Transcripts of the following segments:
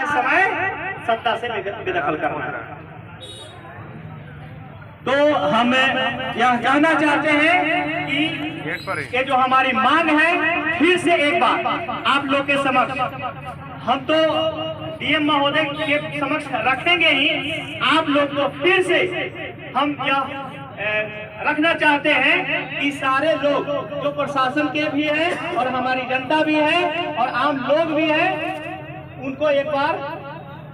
समय सत्ता से बेदखल करना है। तो हम यह कहना चाहते हैं कि ये जो हमारी मांग है, फिर से एक बार आप लोग के समक्ष हम तो डीएम महोदय के समक्ष रखेंगे ही, आप लोग को फिर से हम यह रखना चाहते हैं कि सारे लोग जो प्रशासन के भी हैं और हमारी जनता भी है और आम लोग भी हैं, उनको एक बार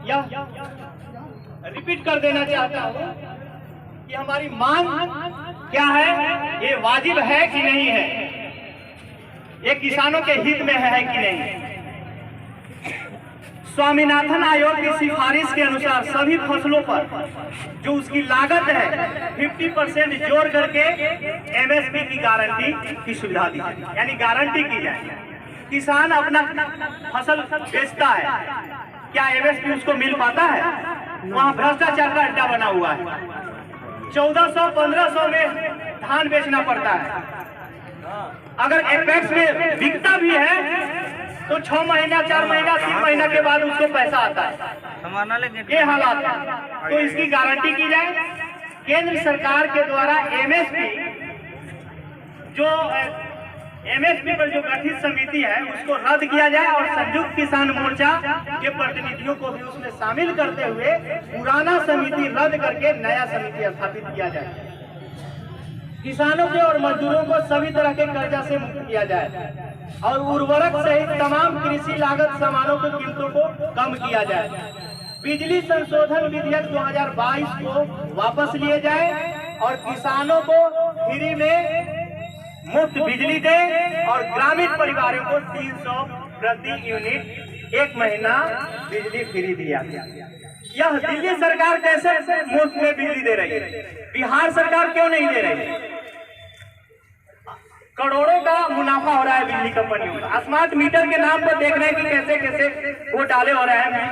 यह रिपीट कर देना चाहता हूँ कि हमारी मांग क्या है, ये वाजिब है कि नहीं है, ये किसानों के हित में है कि नहीं। स्वामीनाथन आयोग की सिफारिश के अनुसार सभी फसलों पर जो उसकी लागत है 50% जोड़ करके एमएसपी की गारंटी की सुविधा दी जाए, यानी गारंटी की जाए। किसान अपना फसल बेचता है, क्या एमएसपी उसको मिल पाता है? वहाँ भ्रष्टाचार का अड्डा बना हुआ है। 1400-1500 में धान बेचना पड़ता है। अगर एपेक्स में बिकता भी है तो 6 महीना, 4 महीना, 3 महीना के बाद उसको पैसा आता है। ये हालात है, तो इसकी गारंटी की जाए। केंद्र सरकार के द्वारा एमएसपी पर जो गठित समिति है उसको रद्द किया जाए और संयुक्त किसान मोर्चा के प्रतिनिधियों को भी उसमें शामिल करते हुए पुराना समिति रद्द करके नया समिति स्थापित किया जाए। किसानों के और मजदूरों को सभी तरह के कर्जा से मुक्त किया जाए और उर्वरक सहित तमाम कृषि लागत सामानों की कीमतों को कम किया जाए। बिजली संशोधन विधेयक 2022 को वापस लिए जाए और किसानों को फ्री में मुफ्त बिजली दे और ग्रामीण परिवारों को 300 प्रति यूनिट 1 महीना बिजली फ्री दिया। यह दिल्ली सरकार कैसे मुफ्त में बिजली दे रही है, बिहार सरकार क्यों नहीं दे रही है? करोड़ों का मुनाफा हो रहा है बिजली कंपनियों का। स्मार्ट मीटर के नाम पर देख रहे हैं कि कैसे कैसे घोटाले हो रहे हैं,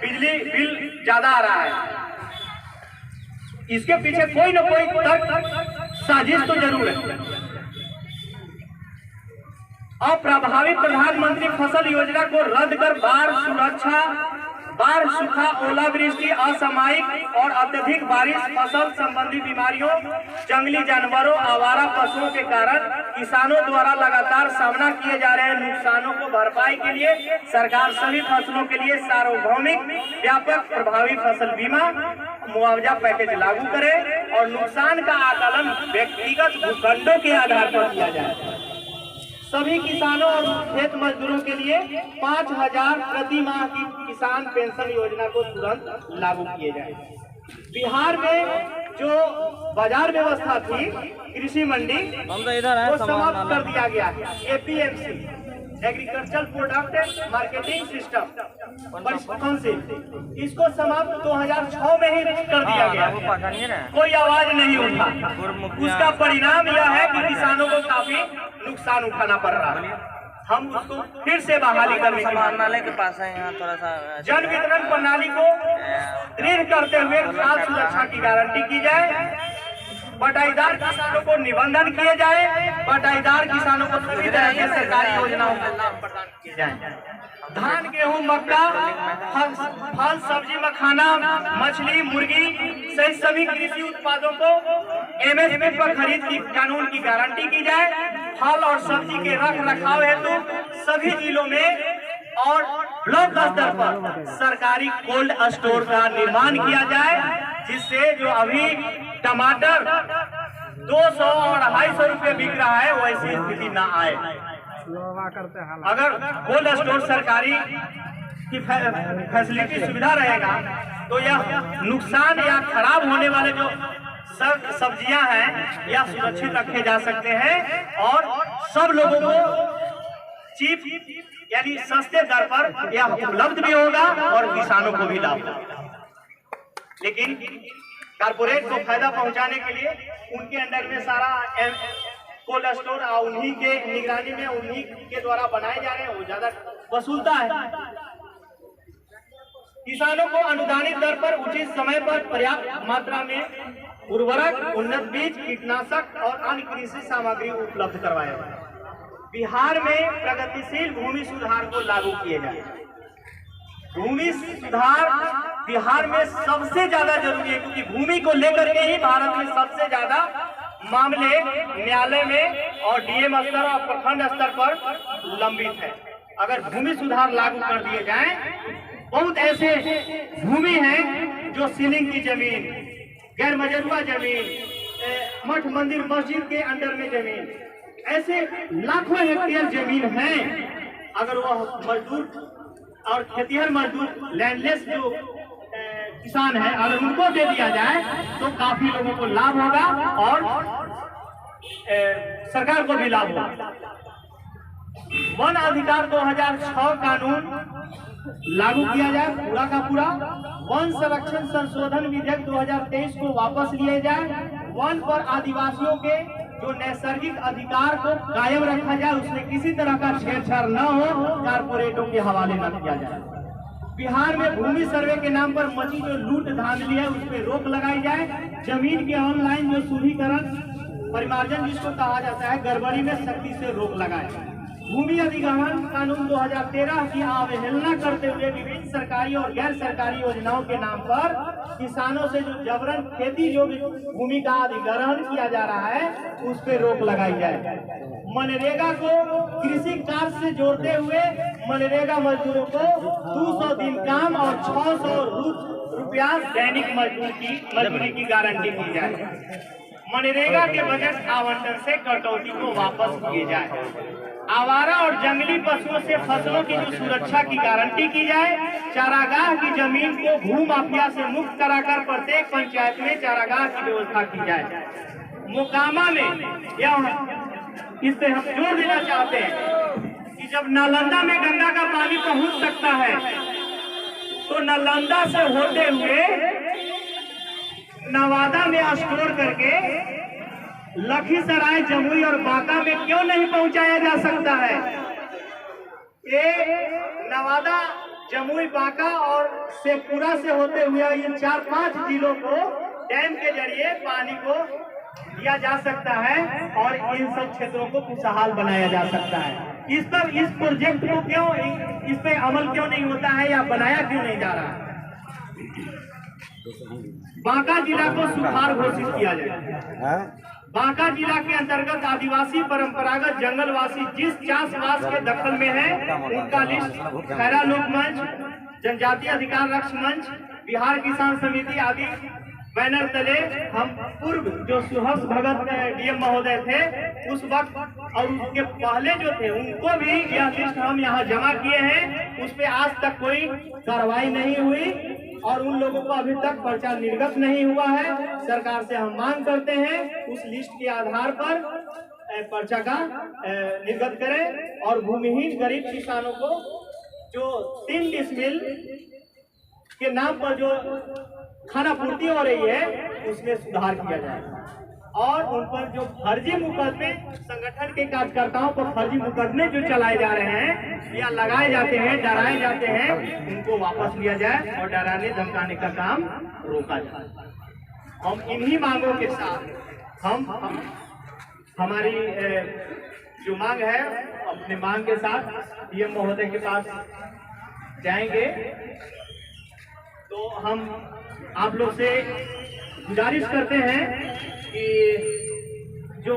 बिजली बिल ज्यादा आ रहा है। इसके पीछे कोई न कोई तर्क साजिश तो जरूर है। अप्रभावी प्रधानमंत्री फसल योजना को रद्द कर बाढ़, सूखा, ओलावृष्टि, असामयिक और अत्यधिक बारिश, फसल संबंधी बीमारियों, जंगली जानवरों, आवारा पशुओं के कारण किसानों द्वारा लगातार सामना किए जा रहे नुकसानों को भरपाई के लिए सरकार सभी फसलों के लिए सार्वभौमिक व्यापक प्रभावी फसल बीमा मुआवजा पैकेज लागू करे और नुकसान का आकलन व्यक्तिगत भूखंडों के आधार पर किया जाए। सभी किसानों और खेत मजदूरों के लिए 5000 प्रति माह की किसान पेंशन योजना को तुरंत लागू किए जाए। बिहार में जो बाजार व्यवस्था थी कृषि मंडी वो समाप्त कर दिया गया है। APMC agriculture product marketing system council, इसको समाप्त 2006 में ही कर दिया गया। कोई आवाज नहीं उठा। उसका परिणाम यह है कि किसानों को काफी नुकसान उठाना पड़ रहा है। हम उसको फिर से बहाली करने के पास है। यहाँ थोड़ा सा जन वितरण प्रणाली को दृढ़ करते हुए खाद्य सुरक्षा की गारंटी की जाए। बटाईदार किसानों को निबंधन किए जाए। बटाईदार किसानों को सभी तरह की सरकारी योजनाओं का लाभ प्रदान किए जाए। धान, गेहूं, मक्का, फल, सब्जी, मखाना, मछली, मुर्गी सहित सभी कृषि उत्पादों को एमएसपी पर खरीद की कानून की गारंटी की जाए। फल और सब्जी के रख रखाव हेतु सभी जिलों में और ब्लॉक स्तर पर सरकारी कोल्ड स्टोर का निर्माण किया जाए, जिससे जो अभी टमाटर 200 और 250 रुपये बिक रहा है वैसी स्थिति न आए। अगर कोल्ड स्टोर सरकारी की फैसिलिटी सुविधा रहेगा तो यह नुकसान या खराब होने वाले जो सब्जियां हैं या सुरक्षित रखे जा सकते हैं और सब लोगों को चीप यानी सस्ते दर पर यह उपलब्ध भी होगा और किसानों को भी लाभ होगा। लेकिन कारपोरेट को फायदा पहुंचाने के लिए उनके अंडर में सारा कोल्ड स्टोर उन्हीं के निगरानी में उन्हीं के द्वारा बनाए जा रहे हैं, वो ज्यादा वसूलता है। किसानों को अनुदानित दर पर उचित समय पर पर्याप्त मात्रा में उर्वरक, उन्नत बीज, कीटनाशक और अन्य कृषि सामग्री उपलब्ध करवाया जाए। बिहार में प्रगतिशील भूमि सुधार को लागू किए जाए। भूमि सुधार बिहार में सबसे ज्यादा जरूरी है, क्योंकि भूमि को लेकर के ही भारत में सबसे ज्यादा मामले न्यायालय में और डीएम स्तर और प्रखंड स्तर पर लंबित है। अगर भूमि सुधार लागू कर दिए जाएं, बहुत ऐसे भूमि हैं जो सीलिंग की जमीन, गैर मजरूआ जमीन, मठ मंदिर मस्जिद के अंडर में जमीन, ऐसे लाखों हेक्टेयर जमीन है। अगर वह मजदूर और खेतिहर मजदूर लैंडलेस जो किसान है, अगर उनको दे दिया जाए तो काफी लोगों को लाभ होगा और सरकार को भी लाभ होगा। वन अधिकार 2006 कानून लागू किया जाए पूरा का पूरा। वन संरक्षण संशोधन विधेयक 2023 को वापस लिए जाए। वन पर आदिवासियों के जो नैसर्गिक अधिकार को कायम रखा जाए, उसमें किसी तरह का छेड़छाड़ न हो, कारपोरेटों के हवाले न किया जाए। बिहार में भूमि सर्वे के नाम पर मची जो लूट धांधली है, उस पर रोक लगाई जाए। जमीन के ऑनलाइन जो शुद्धिकरण परिमार्जन जिसको कहा जाता है, गड़बड़ी में सख्ती से रोक लगाए। भूमि अधिग्रहण कानून 2013 की अवहेलना करते हुए विभिन्न सरकारी और गैर सरकारी योजनाओं के नाम पर किसानों से जो जबरन खेती योग्य भूमि का अधिग्रहण किया जा रहा है, उस पर रोक लगाई जाए। मनरेगा को कृषि कार्य से जोड़ते हुए मनरेगा मजदूरों को 200 दिन काम और 600 रुपया दैनिक मजदूरी की गारंटी की जाए। मनरेगा के बजट आवंटन से कटौती को वापस किए जाए। आवारा और जंगली पशुओं से फसलों की जो सुरक्षा की गारंटी की जाए। चारागाह की जमीन को भू माफिया से मुक्त कराकर प्रत्येक पंचायत में चारागाह की व्यवस्था की जाए। मोकामा में इस पे हम जोर देना चाहते हैं कि जब नालंदा में गंगा का पानी पहुंच सकता है, तो नालंदा से होते हुए नवादा में स्टोर करके लखीसराय, जमुई और बांका में क्यों नहीं पहुंचाया जा सकता है? ये नवादा, जमुई, बांका और शेखपुरा से होते हुए इन 4-5 जिलों को डैम के जरिए पानी को दिया जा सकता है और इन सब क्षेत्रों को खुशहाल बनाया जा सकता है। इस प्रोजेक्ट को क्यों, इस पे अमल क्यों नहीं होता है या बनाया क्यों नहीं जा रहा है? बांका जिला को सुखाड़ घोषित किया जाए। बांका जिला के अंतर्गत आदिवासी, परंपरागत, जंगलवासी जिस चाषवास के दखल में है, उनका लिस्ट खैरा लोक मंच, जनजातीय अधिकार रक्षक मंच, बिहार किसान समिति आदि बैनर तले हम पूर्व जो सुहस भगत डीएम महोदय थे उस वक्त और उसके पहले जो थे, उनको भी यह लिस्ट हम यहाँ जमा किए हैं। उस पे आज तक कोई कार्रवाई नहीं हुई और उन लोगों को अभी तक पर्चा निर्गत नहीं हुआ है। सरकार से हम मांग करते हैं उस लिस्ट के आधार पर पर्चा का निर्गत करें और भूमिहीन गरीब किसानों को जो 3 डिसमिल के नाम पर जो खाना पूर्ति हो रही है, उसमें सुधार किया जाए और उन पर जो फर्जी मुकदमे, संगठन के कार्यकर्ताओं पर फर्जी मुकदमे जो चलाए जा रहे हैं या लगाए जाते हैं, डराए जाते हैं, उनको वापस लिया जाए और डराने धमकाने का काम रोका जाए। हम इन्हीं मांगों के साथ हमारी जो मांग है, अपने मांग के साथ डीएम महोदय के पास जाएंगे। तो हम आप लोग से गुजारिश करते हैं कि जो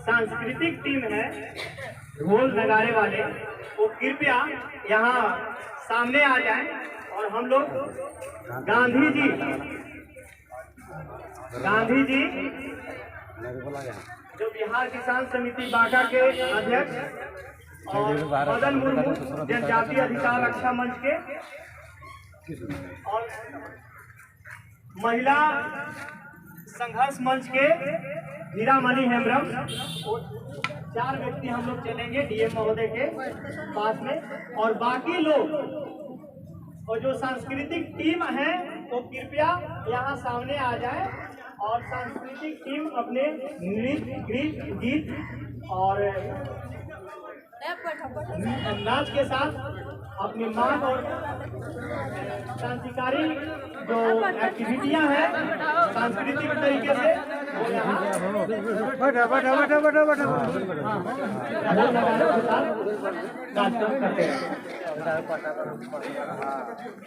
सांस्कृतिक टीम है, ढोल नगाड़े वाले, वो कृपया यहाँ सामने आ जाएं और हम लोग गांधी जी जो बिहार किसान समिति बांका के अध्यक्ष और मदन मुर्मू जनजातीय अधिकार रक्षा मंच के और महिला संघर्ष मंच के हीरामणि हेम्ब्रम, 4 व्यक्ति हम लोग चलेंगे डीएम महोदय के पास में। और बाकी लोग और जो सांस्कृतिक टीम है वो कृपया यहाँ सामने आ जाए और सांस्कृतिक टीम अपने नृत्य, गीत और नाच के साथ अपनी मांग और क्रांतिकारी जो एक्टिविटियां हैं सांस्कृतिक तरीके से वो यहाँ कार्यक्रम करते हैं।